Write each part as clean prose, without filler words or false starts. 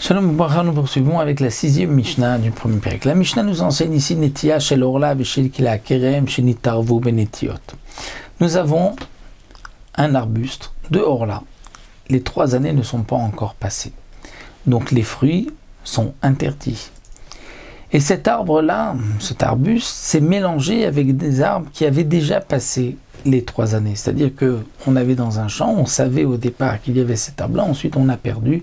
Shalom Ubracha, nous poursuivons avec la 6e Mishnah du premier pérec. La Mishnah nous enseigne ici Netia shel orla v'shel kila kerem shenitarvu benetiot. Nous avons un arbuste de orla. Les 3 années ne sont pas encore passées. Donc les fruits sont interdits. Et cet arbre-là, cet arbuste, s'est mélangé avec des arbres qui avaient déjà passé les 3 années. C'est-à-dire qu'on avait dans un champ, on savait au départ qu'il y avait cet arbre-là, ensuite on a perdu.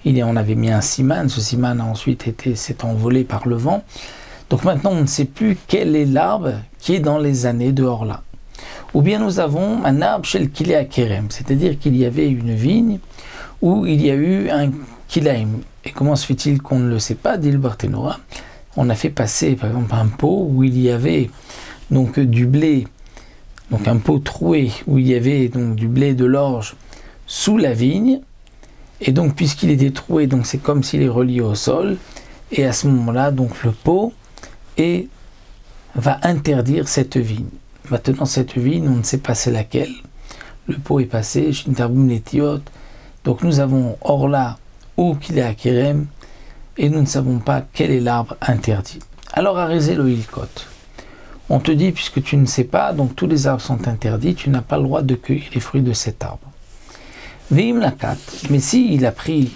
On avait mis un siman, ce siman a ensuite s'est envolé par le vent. Donc maintenant on ne sait plus quel est l'arbre qui est dans les années de Orla. Ou bien nous avons un arbre chez le Kilea Kerem, c'est-à-dire qu'il y avait une vigne où il y a eu un Kilaim. Et comment se fait-il qu'on ne le sait pas, dit le Barthénora? On a fait passer par exemple un pot où il y avait donc du blé, donc un pot troué où il y avait donc du blé de l'orge sous la vigne. Et donc, puisqu'il était troué, donc c'est comme s'il est relié au sol. Et à ce moment-là, donc le pot va interdire cette vigne. Maintenant, cette vigne, on ne sait pas c'est laquelle. Le pot est passé, Shintarboum Netiot. Donc nous avons Orla ou Kilea Kerem, et nous ne savons pas quel est l'arbre interdit. Alors, Arézé le Hilkot. On te dit, puisque tu ne sais pas, donc tous les arbres sont interdits, tu n'as pas le droit de cueillir les fruits de cet arbre. Veim lakat, mais si il a pris,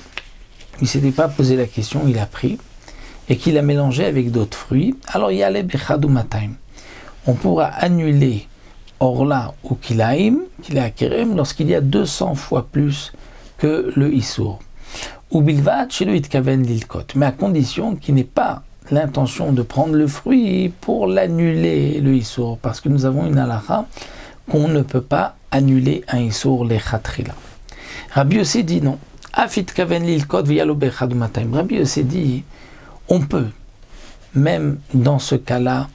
il ne s'était pas posé la question, il a pris, et qu'il a mélangé avec d'autres fruits, alors il y a les bechadou mataim. On pourra annuler orla ou kilaim, kilea kerem, lorsqu'il y a 200 fois plus que le issour. Ou bilvat chez le itkaven lilkot, mais à condition qu'il n'ait pas l'intention de prendre le fruit pour l'annuler, le issour, parce que nous avons une halakha qu'on ne peut pas annuler un issour les chatrila. Rabbi Yossé dit non. Afit kaven lilkot v'yalo bechadou mataim. Rabbi Yossé dit on peut, même dans ce cas-là,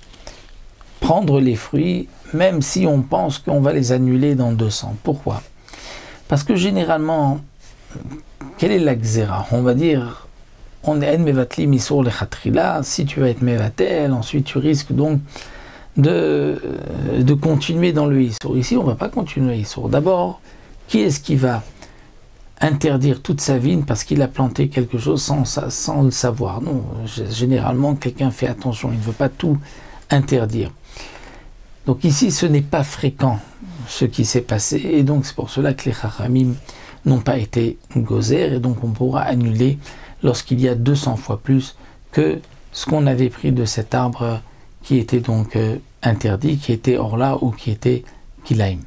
prendre les fruits, même si on pense qu'on va les annuler dans 200. Pourquoi? Parce que généralement, quelle est la xéra? On va dire, on est en mevatli misur le chatrila, si tu vas être mevatel, ensuite tu risques donc de continuer dans le issour. Ici, on ne va pas continuer le issour. D'abord, qui est-ce qui va interdire toute sa vigne parce qu'il a planté quelque chose sans le savoir? Non, généralement, quelqu'un fait attention, il ne veut pas tout interdire. Donc ici, ce n'est pas fréquent ce qui s'est passé, et donc c'est pour cela que les chachamim n'ont pas été gozer, et donc on pourra annuler lorsqu'il y a 200 fois plus que ce qu'on avait pris de cet arbre qui était donc interdit, qui était orla ou qui était kilaim.